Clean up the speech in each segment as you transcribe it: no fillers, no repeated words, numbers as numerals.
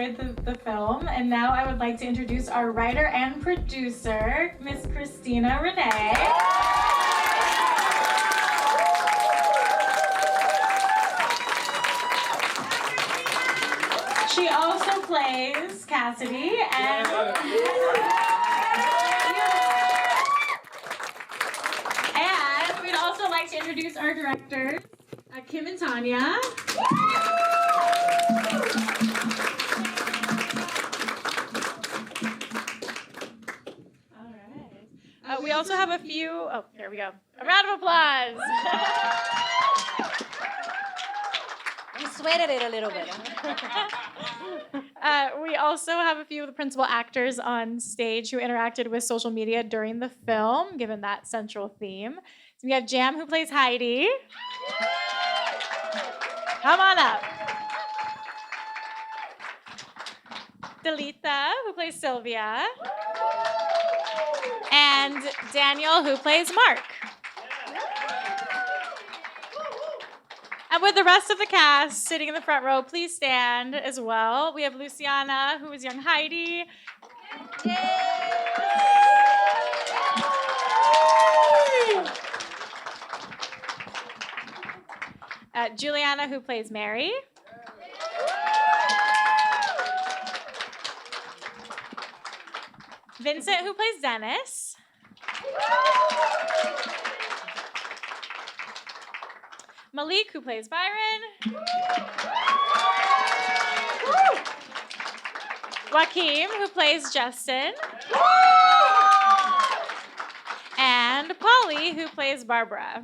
enjoyed the film. And now I would like to introduce our writer and producer, Miss Christina Renee. She also plays Cassidy, and we'd also like to introduce our directors, Kim and Tanya. We also have a few, here we go. A round of applause. You sweated it a little bit. We also have a few of the principal actors on stage who interacted with social media during the film, given that central theme. So we have Jam, who plays Heidi. Come on up. Delita, who plays Sylvia. And Daniel, who plays Mark. And with the rest of the cast sitting in the front row, please stand as well. We have Luciana, who is young Heidi. Juliana, who plays Mary. Vincent, who plays Dennis. Malik, who plays Byron. Joaquim, who plays Justin. And Polly, who plays Barbara.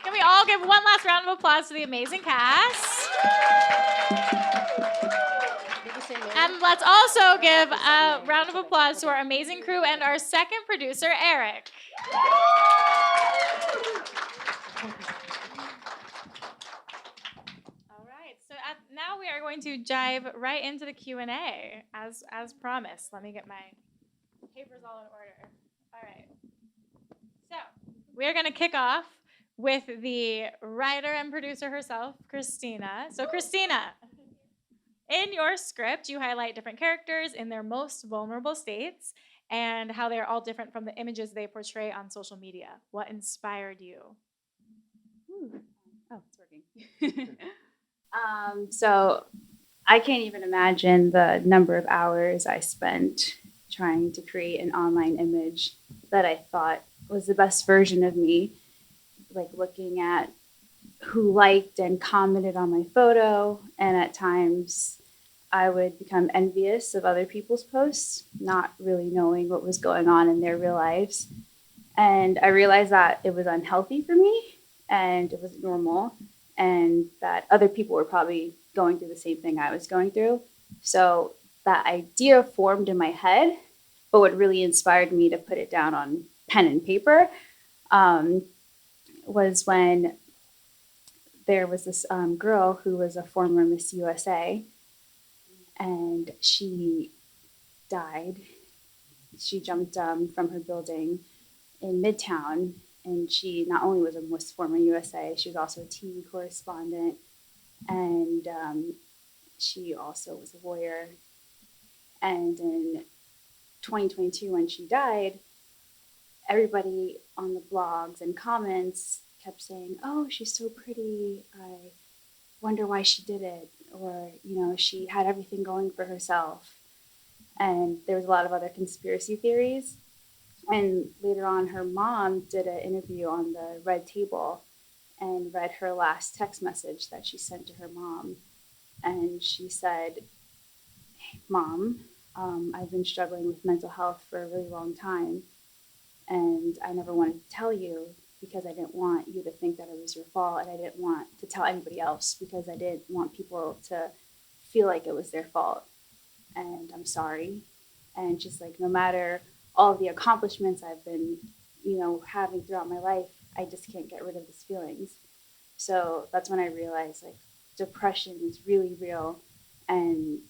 Can we all give one last round of applause to the amazing cast? And let's also give a round of applause to our amazing crew and our second producer, Eric. All right, so now we are going to dive right into the Q&A, as promised. Let me get my papers all in order. All right. So we are going to kick off with the writer and producer herself, Christina. So Christina, in your script, you highlight different characters in their most vulnerable states and how they're all different from the images they portray on social media. What inspired you? Oh, it's working. So I can't even imagine the number of hours I spent trying to create an online image that I thought was the best version of me, like looking at who liked and commented on my photo, and at times I would become envious of other people's posts, not really knowing what was going on in their real lives. And I realized that it was unhealthy for me and it wasn't normal, and that other people were probably going through the same thing I was going through. So that idea formed in my head, but what really inspired me to put it down on pen and paper was when there was this girl who was a former Miss USA, and she died. She jumped from her building in Midtown, and she not only was a Miss former USA, she was also a TV correspondent, and she also was a lawyer. And in 2022, when she died, everybody on the blogs and comments kept saying, "Oh, she's so pretty. I wonder why she did it." Or, she had everything going for herself. And there was a lot of other conspiracy theories. And later on, her mom did an interview on the Red Table and read her last text message that she sent to her mom. And she said, "Hey, Mom, I've been struggling with mental health for a really long time. And I never wanted to tell you because I didn't want you to think that it was your fault, and I didn't want to tell anybody else because I didn't want people to feel like it was their fault. And I'm sorry." And she's like, no matter all of the accomplishments I've been, having throughout my life, I just can't get rid of these feelings. So that's when I realized, like, depression is really real, and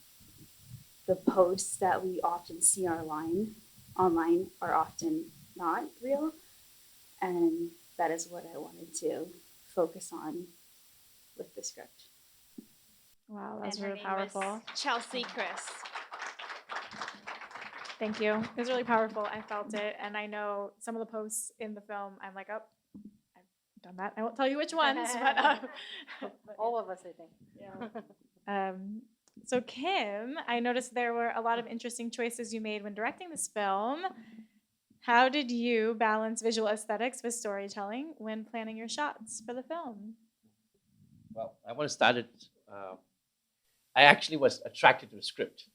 the posts that we often see online are often not real. And that is what I wanted to focus on with the script. Wow, that's and her really name was powerful. Chelsea Chris. Thank you. It was really powerful. I felt it. And I know some of the posts in the film, I'm like, oh, I've done that. I won't tell you which ones, but All of us, I think. so Kim, I noticed there were a lot of interesting choices you made when directing this film. How did you balance visual aesthetics with storytelling when planning your shots for the film? Well, I want to start it. I actually was attracted to the script,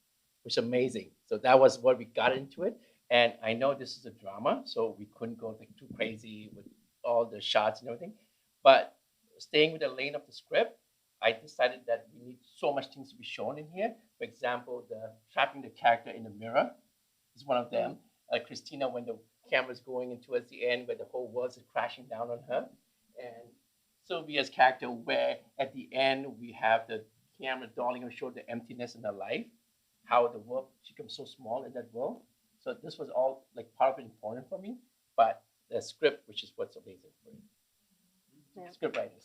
which is amazing. So that was what we got into it. And I know this is a drama, so we couldn't go like too crazy with all the shots and everything. But staying with the lane of the script, I decided that we need so much things to be shown in here. For example, the trapping the character in the mirror is one of them. Christina, when the camera's going in towards the end, where the whole world is crashing down on her, and Sylvia's character, where at the end we have the camera darling and show the emptiness in her life, how the world she becomes so small in that world. So this was all like part of it important for me, but the script, which is what's amazing for it. Yeah. Script writers.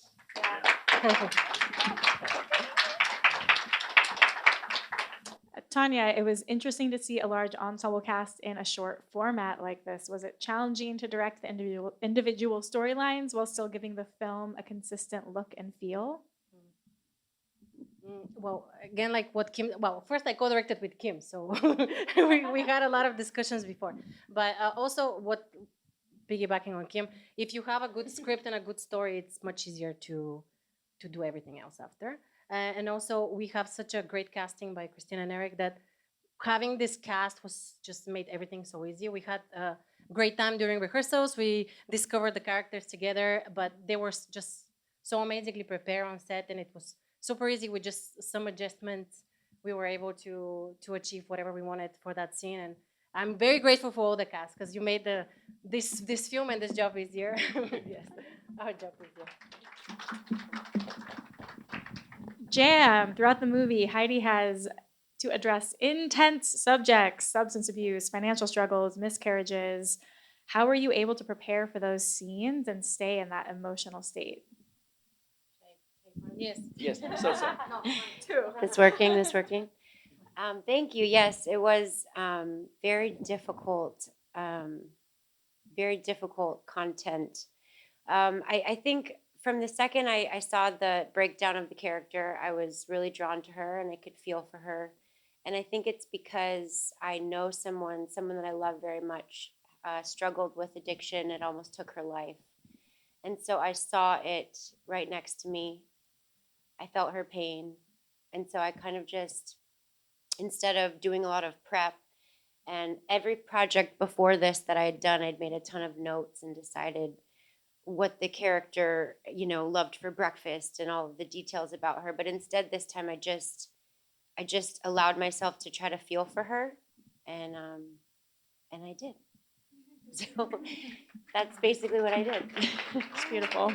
Tanya, it was interesting to see a large ensemble cast in a short format like this. Was it challenging to direct the individual storylines while still giving the film a consistent look and feel? Well, again, like what Kim, well, first I co-directed with Kim, so we had a lot of discussions before. But also, what piggybacking on Kim, if you have a good script and a good story, it's much easier to do everything else after. And also, we have such a great casting by Christina and Eric that having this cast was just made everything so easy. We had a great time during rehearsals. We discovered the characters together, but they were just so amazingly prepared on set, and it was super easy with just some adjustments. We were able to achieve whatever we wanted for that scene, and I'm very grateful for all the cast because you made this film and this job easier. Yes, our job easier. Jam, throughout the movie, Heidi has to address intense subjects, substance abuse, financial struggles, miscarriages. How were you able to prepare for those scenes and stay in that emotional state? Yes. Yes, so. This working? This working? Thank you. Yes, it was very difficult content. I think from the second I saw the breakdown of the character, I was really drawn to her and I could feel for her. And I think it's because I know someone that I love very much struggled with addiction. It almost took her life. And so I saw it right next to me. I felt her pain. And so I kind of just, instead of doing a lot of prep, and every project before this that I had done, I'd made a ton of notes and decided what the character, loved for breakfast and all of the details about her. But instead, this time I just allowed myself to try to feel for her, and I did. So that's basically what I did. It's beautiful.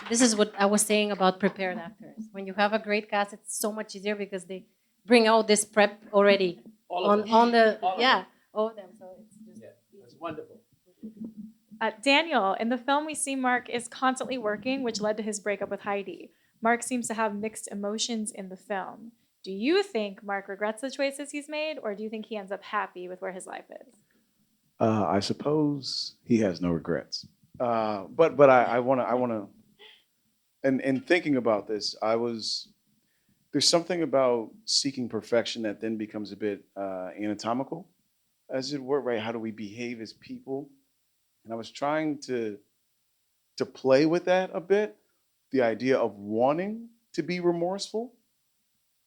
This is what I was saying about prepared actors. When you have a great cast, it's so much easier because they bring out this prep already All of them. on the All of yeah them. all of them. So it's just Yeah, it's wonderful. Daniel, in the film, we see Mark is constantly working, which led to his breakup with Heidi. Mark seems to have mixed emotions in the film. Do you think Mark regrets the choices he's made, or do you think he ends up happy with where his life is? I suppose he has no regrets. But I want to, and thinking about this, there's something about seeking perfection that then becomes a bit anatomical, as it were, right? How do we behave as people? And I was trying to play with that a bit, the idea of wanting to be remorseful,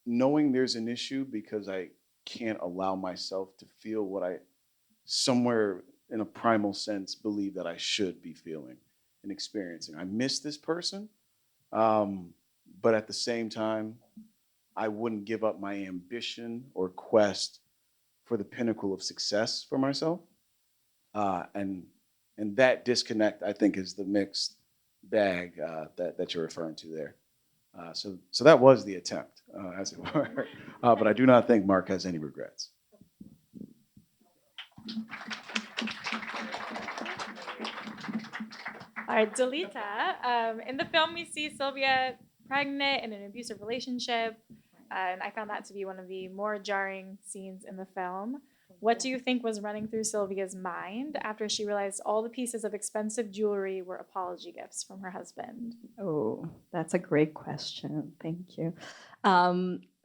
knowing there's an issue because I can't allow myself to feel what I somewhere in a primal sense believe that I should be feeling and experiencing. I miss this person, but at the same time, I wouldn't give up my ambition or quest for the pinnacle of success for myself. And that disconnect, I think, is the mixed bag that you're referring to there. So that was the attempt, as it were. But I do not think Mark has any regrets. All right, Delita. In the film, we see Sylvia pregnant in an abusive relationship. And I found that to be one of the more jarring scenes in the film. What do you think was running through Sylvia's mind after she realized all the pieces of expensive jewelry were apology gifts from her husband? Oh, that's a great question. Thank you.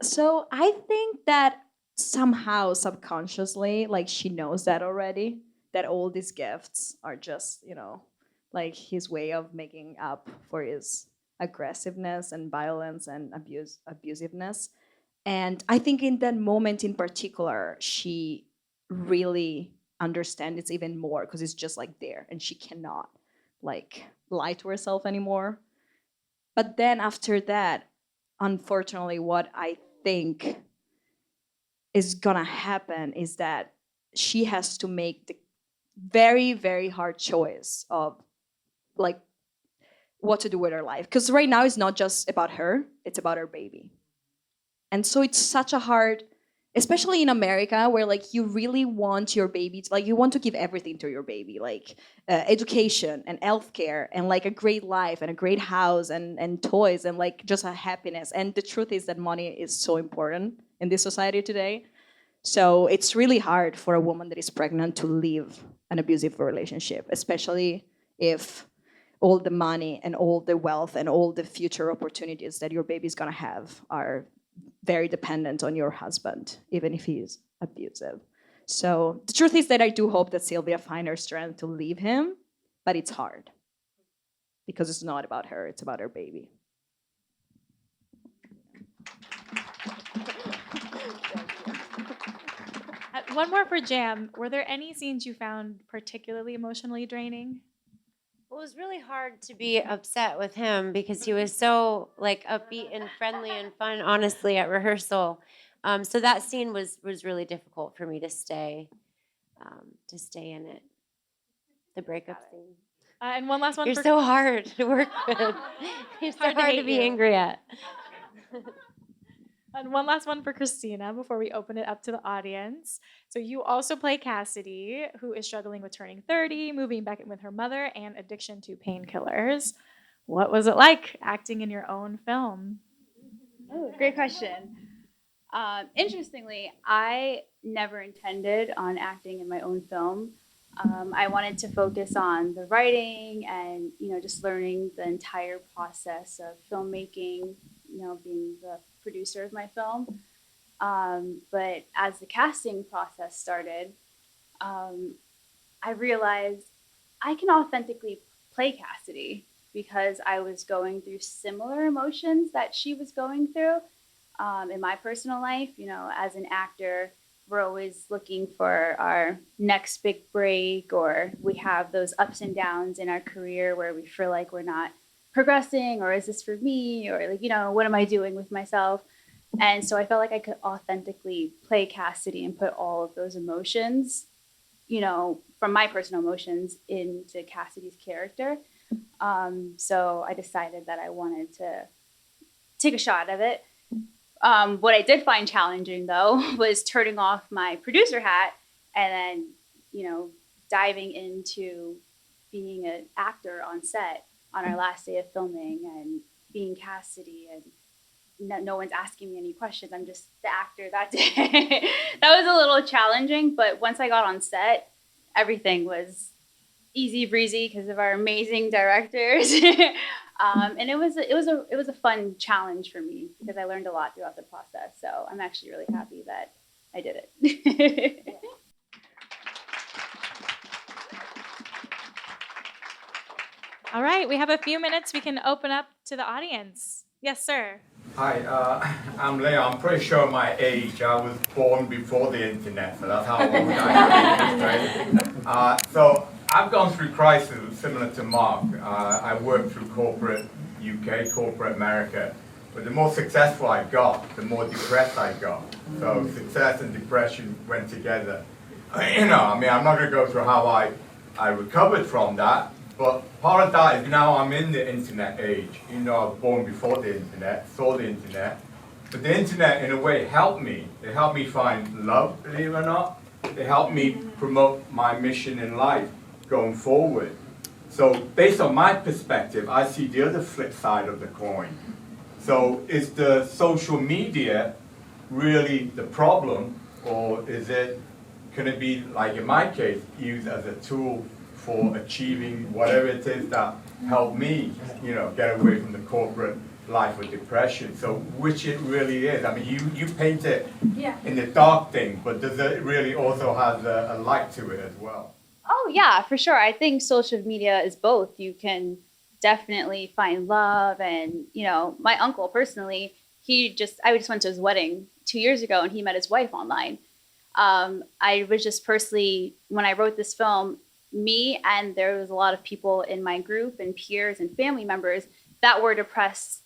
So I think that somehow subconsciously, like she knows that already, that all these gifts are just, like his way of making up for his aggressiveness and violence and abusiveness. And I think in that moment in particular, she really understands it even more because it's just like there and she cannot like lie to herself anymore. But then after that, unfortunately, what I think is gonna happen is that she has to make the very, very hard choice of like what to do with her life. Because right now it's not just about her, it's about her baby. And so it's such a hard, especially in America, where like you really want your baby to, like you want to give everything to your baby, like education and healthcare and like a great life and a great house and toys and like just a happiness. And the truth is that money is so important in this society today. So it's really hard for a woman that is pregnant to leave an abusive relationship, especially if all the money and all the wealth and all the future opportunities that your baby's gonna have are very dependent on your husband, even if he is abusive. So the truth is that I do hope that Sylvia finds her strength to leave him, but it's hard because it's not about her, it's about her baby. One more for Jam. Were there any scenes you found particularly emotionally draining? Well, it was really hard to be upset with him because he was so like upbeat and friendly and fun, honestly, at rehearsal. So that scene was really difficult for me to stay in it. The breakup scene. And one last one You're for so hard to work with. You're so Hard to hard to hate be you. angry at. And one last one for Christina before we open it up to the audience. So you also play Cassidy, who is struggling with turning 30, moving back in with her mother, and addiction to painkillers. What was it like acting in your own film? Oh, great question. Interestingly, I never intended on acting in my own film. I wanted to focus on the writing and, just learning the entire process of filmmaking, being the producer of my film. But as the casting process started, I realized I can authentically play Cassidy because I was going through similar emotions that she was going through in my personal life. As an actor, we're always looking for our next big break, or we have those ups and downs in our career where we feel like we're not progressing, or is this for me, or like, what am I doing with myself? And so I felt like I could authentically play Cassidy and put all of those emotions, from my personal emotions into Cassidy's character. So I decided that I wanted to take a shot at it. What I did find challenging, though, was turning off my producer hat and then, diving into being an actor on set on our last day of filming and being Cassidy, and no one's asking me any questions. I'm just the actor that day. That was a little challenging, but once I got on set, everything was easy breezy because of our amazing directors. And it was a fun challenge for me because I learned a lot throughout the process. So I'm actually really happy that I did it. All right, we have a few minutes. We can open up to the audience. Yes, sir. Hi, I'm Leo. I'm pretty sure my age. I was born before the internet, so that's how old I am. Right? So I've gone through crises similar to Mark. I worked through corporate UK, corporate America. But the more successful I got, the more depressed I got. So success and depression went together. I'm not going to go through how I recovered from that. But part of that is now I'm in the internet age. I was born before the internet, saw the internet. But the internet, in a way, helped me. It helped me find love, believe it or not. It helped me promote my mission in life going forward. So based on my perspective, I see the other flip side of the coin. So is the social media really the problem, or can it be, like in my case, used as a tool for achieving whatever it is that helped me, get away from the corporate life of depression? So which it really is. I mean, you paint it in the dark thing, but does it really also have a light to it as well? Oh yeah, for sure. I think social media is both. You can definitely find love, and my uncle personally, I just went to his wedding 2 years ago, and he met his wife online. I was just personally, when I wrote this film, me and there was a lot of people in my group and peers and family members that were depressed,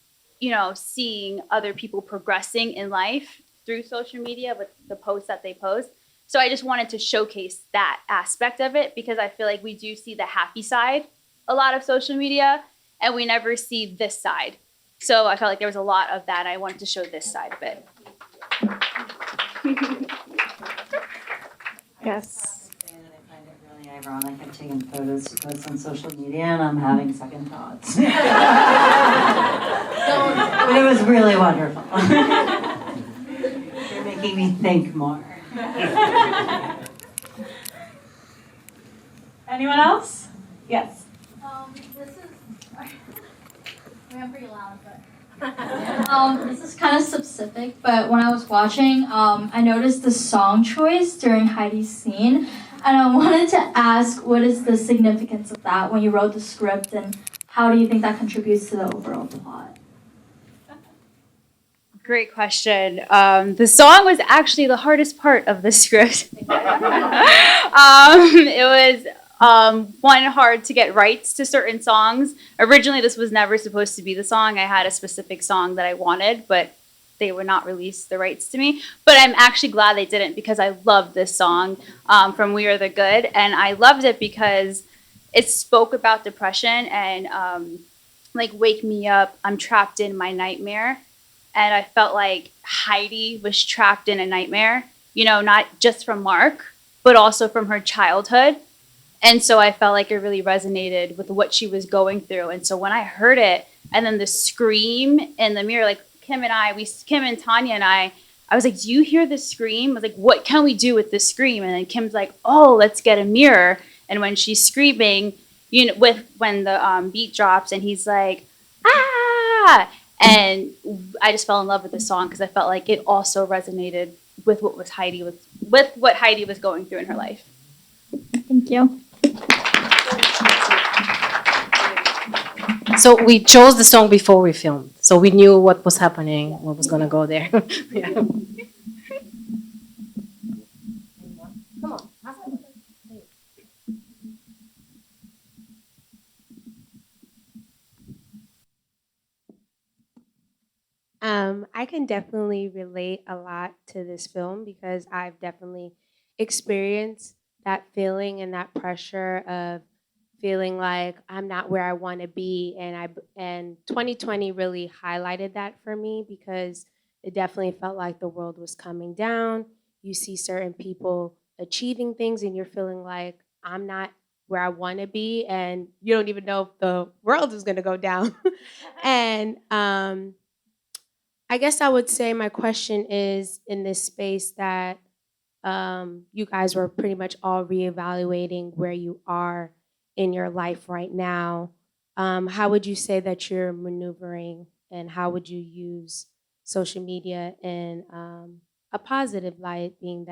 seeing other people progressing in life through social media with the posts that they post. So I just wanted to showcase that aspect of it, because I feel like we do see the happy side a lot of social media, and we never see this side. So I felt like there was a lot of that. I wanted to show this side of it. Yes. I find it really ironic. I'm taking photos to post on social media, and I'm having second thoughts. But it was really wonderful. You're making me think more. Anyone else? Yes. This is, I'm pretty loud, but this is kind of specific. But when I was watching, I noticed the song choice during Heidi's scene, and I wanted to ask, what is the significance of that when you wrote the script, and how do you think that contributes to the overall plot? Great question. The song was actually the hardest part of the script. It was one, hard to get rights to certain songs. Originally, this was never supposed to be the song. I had a specific song that I wanted, but they would not release the rights to me. But I'm actually glad they didn't, because I love this song from We Are the Good. And I loved it because it spoke about depression and like, wake me up, I'm trapped in my nightmare. And I felt like Heidi was trapped in a nightmare, not just from Mark, but also from her childhood. And so I felt like it really resonated with what she was going through. And so when I heard it, and then the scream in the mirror, like Kim and Tanya and I was like, do you hear this scream? I was like, what can we do with this scream? And then Kim's like, oh, let's get a mirror. And when she's screaming, when the beat drops, and he's like, ah, and I just fell in love with the song, because I felt like it also resonated with what Heidi was going through in her life. Thank you. So we chose the song before we filmed, so we knew what was happening, what was gonna go there. Yeah. Come on. I can definitely relate a lot to this film, because I've definitely experienced that feeling and that pressure of feeling like I'm not where I want to be, and 2020 really highlighted that for me, because it definitely felt like the world was coming down. You see certain people achieving things, and you're feeling like I'm not where I want to be, and you don't even know if the world is going to go down. And I guess I would say my question is, in this space that you guys were pretty much all reevaluating where you are in your life right now, how would you say that you're maneuvering, and how would you use social media in a positive light, being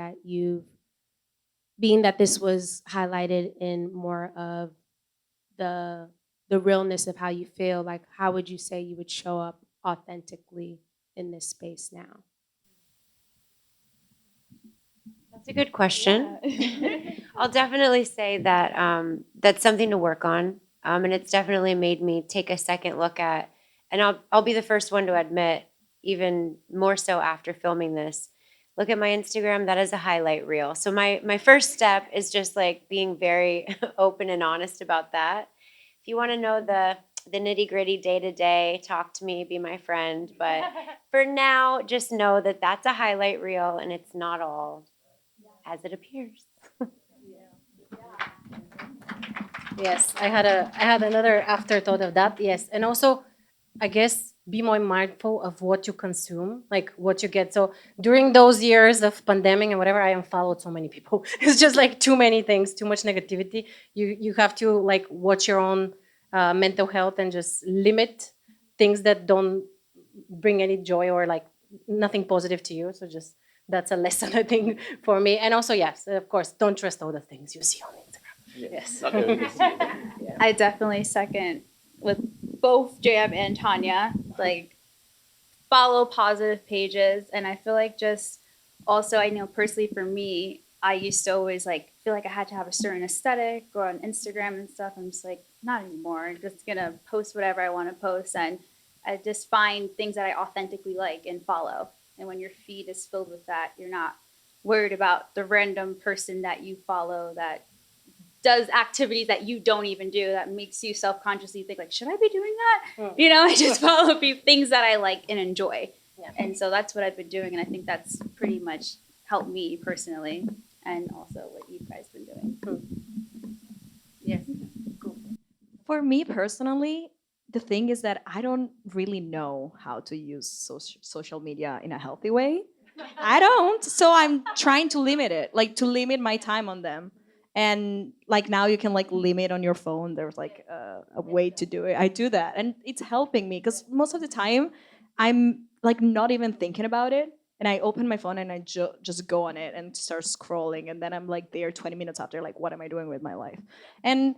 that this was highlighted in more of the realness of how you feel? Like, how would you say you would show up authentically in this space now? That's a good question. I'll definitely say that that's something to work on, and it's definitely made me take a second look at. And I'll be the first one to admit, even more so after filming this, look at my Instagram. That is a highlight reel. So my first step is just like being very open and honest about that. If you want to know the nitty gritty day to day, talk to me, be my friend. But for now, just know that that's a highlight reel, and it's not all as it appears. Yes, I had another afterthought of that. Yes, and also, I guess be more mindful of what you consume, like what you get. So during those years of pandemic and whatever, I unfollowed so many people. It's just like too many things, too much negativity. You have to like watch your own mental health and just limit things that don't bring any joy or like nothing positive to you. So just that's a lesson I think for me. And also, yes, of course, don't trust all the things you see on Instagram. Yes. Not everything is good. I definitely second with both JM and Tanya. Like, follow positive pages, and I feel like just also I know personally for me, I used to always like feel like I had to have a certain aesthetic, go on Instagram and stuff. I'm just like, not anymore. I'm just gonna post whatever I want to post, and I just find things that I authentically like and follow. And when your feed is filled with that, you're not worried about the random person that you follow that does activities that you don't even do, that makes you self-consciously think like, should I be doing that? You know, I just follow things that I like and enjoy. Yeah. And so that's what I've been doing. And I think that's pretty much helped me personally, and also what you guys been doing. Yes. For me personally, the thing is that I don't really know how to use social media in a healthy way. I don't. So I'm trying to limit it, like to limit my time on them. And like now you can like limit on your phone. There's like a way to do it. I do that, and it's helping me because most of the time I'm like not even thinking about it, and I open my phone and I just go on it and start scrolling, and then I'm like there 20 minutes after, like what am I doing with my life? And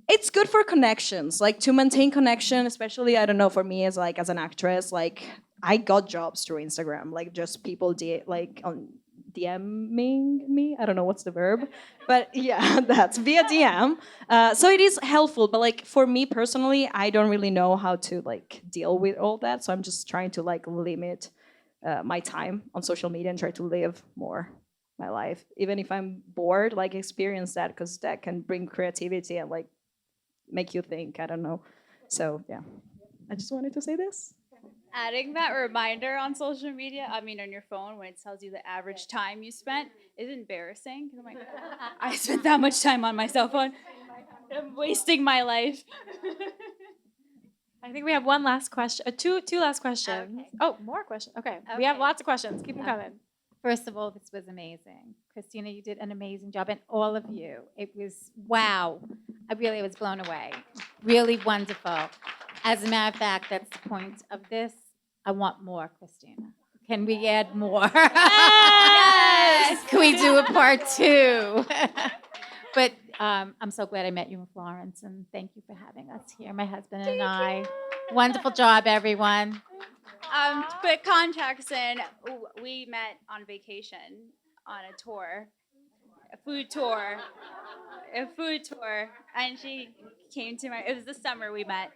it's good for connections, like to maintain connection, especially I don't know, for me as like as an actress, like I got jobs through Instagram, like just people like on DMing me. I don't know what's the verb, but yeah, that's via DM. So it is helpful, but like for me personally, I don't really know how to like deal with all that. So I'm just trying to like limit my time on social media and try to live more my life. Even if I'm bored, like experience that because that can bring creativity and like make you think. I don't know. So yeah, I just wanted to say this. Adding that reminder on social media, I mean on your phone when it tells you the average time you spent is embarrassing. 'Cause I'm like, I spent that much time on my cell phone. I'm wasting my life. I think we have one last question. Two last questions. Okay. Oh, more questions. Okay. We have Okay. lots of questions. Keep them coming. First of all, this was amazing. Christina, you did an amazing job, and all of you. It was, wow. I really was blown away. Really wonderful. As a matter of fact, that's the point of this. I want more, Christina. Can we add more? Yes! Can we do a part 2? But I'm so glad I met you in Florence, and thank you for having us here, my husband and I. Wonderful job, everyone. Quick context, and we met on vacation on a tour, a food tour, and she came to my. It was the summer we met.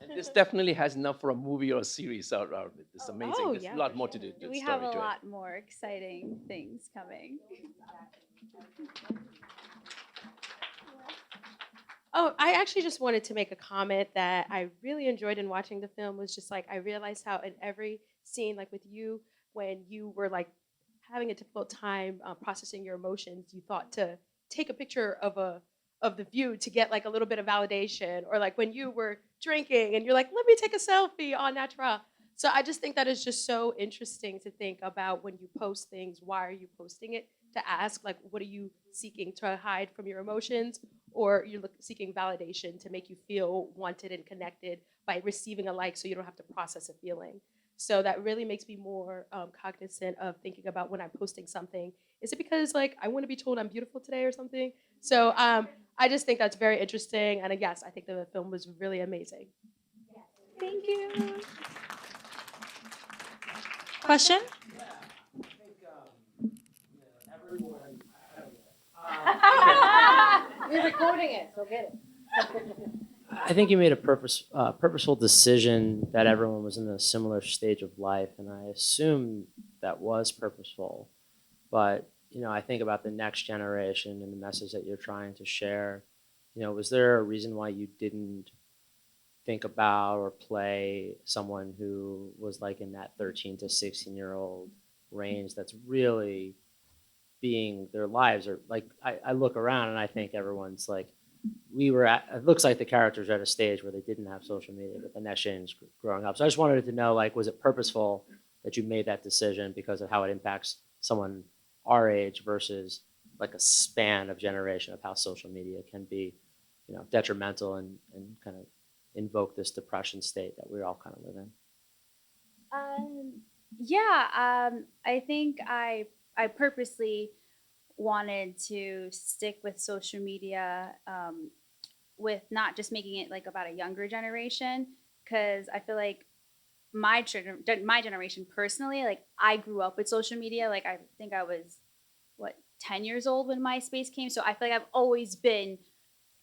And this definitely has enough for a movie or a series out of it. It's amazing. Oh, There's yeah, a lot for more to do. To We story have a to it. lot more exciting things coming. Oh, I actually just wanted to make a comment that I really enjoyed in watching the film was just like I realized how in every scene, like with you, when you were like having a difficult time processing your emotions, you thought to take a picture of the view to get like a little bit of validation, or like when you were drinking and you're like, let me take a selfie on Natural. So I just think that is just so interesting to think about when you post things. Why are you posting it? To ask like, what are you seeking to hide from your emotions, or you're seeking validation to make you feel wanted and connected by receiving a like, so you don't have to process a feeling. So that really makes me more cognizant of thinking about when I'm posting something. Is it because like I want to be told I'm beautiful today or something? So I just think that's very interesting, and yes, I think the film was really amazing. Thank you. Question? We're recording it, so get it. I think you made a purposeful decision that everyone was in a similar stage of life, and I assume that was purposeful. But I think about the next generation and the message that you're trying to share. Was there a reason why you didn't think about or play someone who was like in that 13 to 16-year-old range that's really being their lives. Or like I look around and I think everyone's like, it looks like the characters are at a stage where they didn't have social media, but the next generation's growing up. So I just wanted to know, like, was it purposeful that you made that decision because of how it impacts someone our age versus like a span of generation of how social media can be, detrimental and kind of invoke this depression state that we all kind of live in? I think I purposely wanted to stick with social media, with not just making it like about a younger generation, because I feel like my generation personally, like I grew up with social media. Like I think I was 10 years old when MySpace came, so I feel like I've always been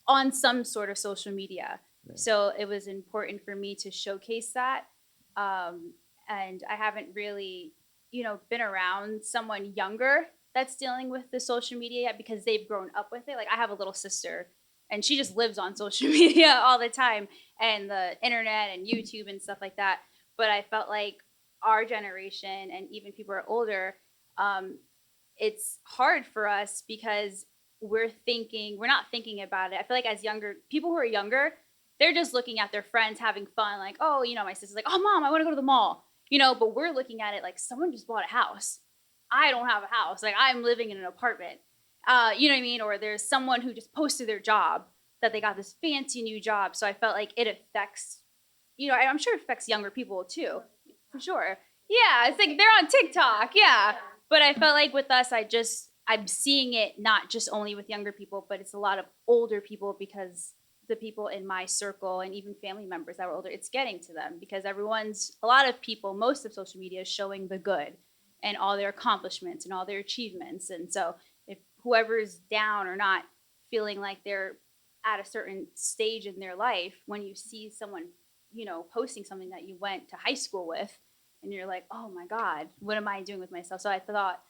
on some sort of social media. Right. So it was important for me to showcase that. And I haven't really, been around someone younger that's dealing with the social media yet because they've grown up with it. Like I have a little sister and she just lives on social media all the time and the internet and YouTube and stuff like that. But I felt like our generation and even people who are older, it's hard for us because we're not thinking about it. I feel like as people who are younger, they're just looking at their friends having fun. Like, oh, my sister's like, oh, mom, I want to go to the mall. But we're looking at it like someone just bought a house. I don't have a house. Like I'm living in an apartment. You know what I mean? Or there's someone who just posted their job that they got this fancy new job. So I felt like it affects, I'm sure it affects younger people too, for sure. Yeah, it's like they're on TikTok. Yeah. But I felt like with us, I'm seeing it not just only with younger people, but it's a lot of older people because the people in my circle and even family members that were older, it's getting to them because a lot of people, most of social media is showing the good and all their accomplishments and all their achievements. And so if whoever's down or not feeling like they're at a certain stage in their life, when you see someone, posting something that you went to high school with and you're like, oh my God, what am I doing with myself? So I thought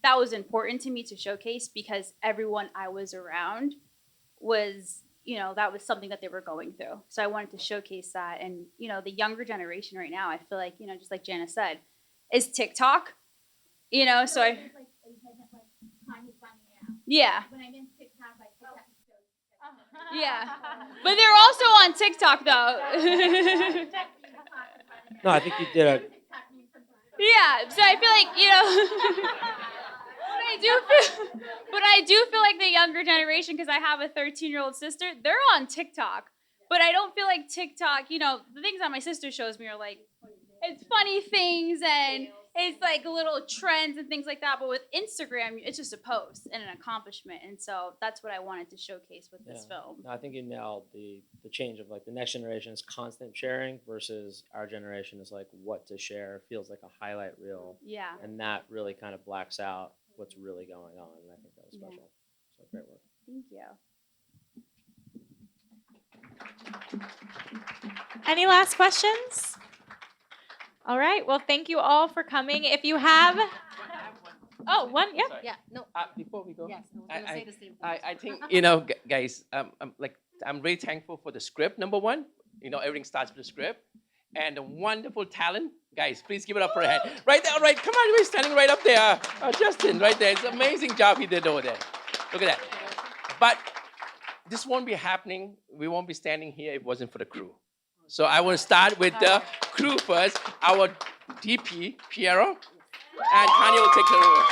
that was important to me to showcase because everyone I was around was, that was something that they were going through. So I wanted to showcase that. And, the younger generation right now, I feel like, just like Jana said, is TikTok, so I, yeah. Yeah. But they're also on TikTok though. No, I think you did a. Yeah, so I feel like, but I do feel like the younger generation, because I have a 13-year-old sister, they're on TikTok. But I don't feel like TikTok, the things that my sister shows me are like, it's funny things and it's like little trends and things like that. But with Instagram, it's just a post and an accomplishment. And so that's what I wanted to showcase with this film. No, I think you nailed the change of like the next generation is constant sharing versus our generation is like what to share, feels like a highlight reel. Yeah. And that really kind of blacks out what's really going on. And I think that was special. So great work. Thank you. Any last questions? All right. Well, thank you all for coming. If you have, one, yeah. Yeah, no. Before we go, Yes, I was gonna say the same thing. I think guys, I'm really thankful for the script. Number one, everything starts with the script, and the wonderful talent, guys. Please give it up for a hand. Right there, right. Come on, we're standing right up there. Justin, right there. It's an amazing job he did over there. Look at that. But this won't be happening. We won't be standing here if it wasn't for the crew. So I will start with the crew first. Our DP, Piero, and Kanye will take the role.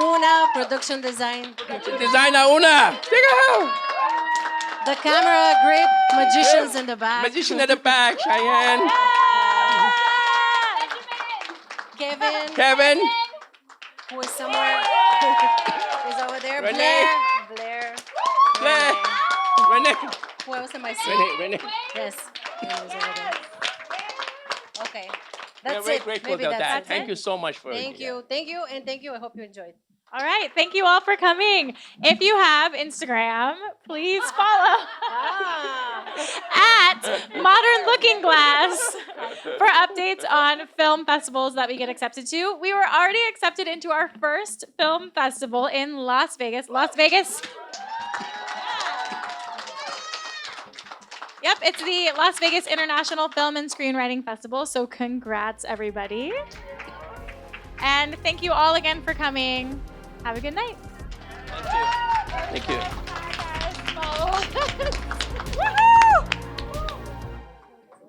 Una, production design. Designer Una, take it home. The camera, great magicians in the back. Magician at the back, Cheyenne. Kevin. Who is somewhere. Is over there. Renee. Blair. Renee. Who else am I seeing? Renee. Yes. Renee's over there. Okay. That's We're it. very grateful Maybe of that's that. it. Thank you so much for Thank you. I hope you enjoyed. All right. Thank you all for coming. If you have Instagram, please follow at Modern Looking Glass for updates on film festivals that we get accepted to. We were already accepted into our first film festival in Las Vegas. Yep, it's the Las Vegas International Film and Screenwriting Festival, so congrats, everybody. And thank you all again for coming. Have a good night. Thank you. Thank you.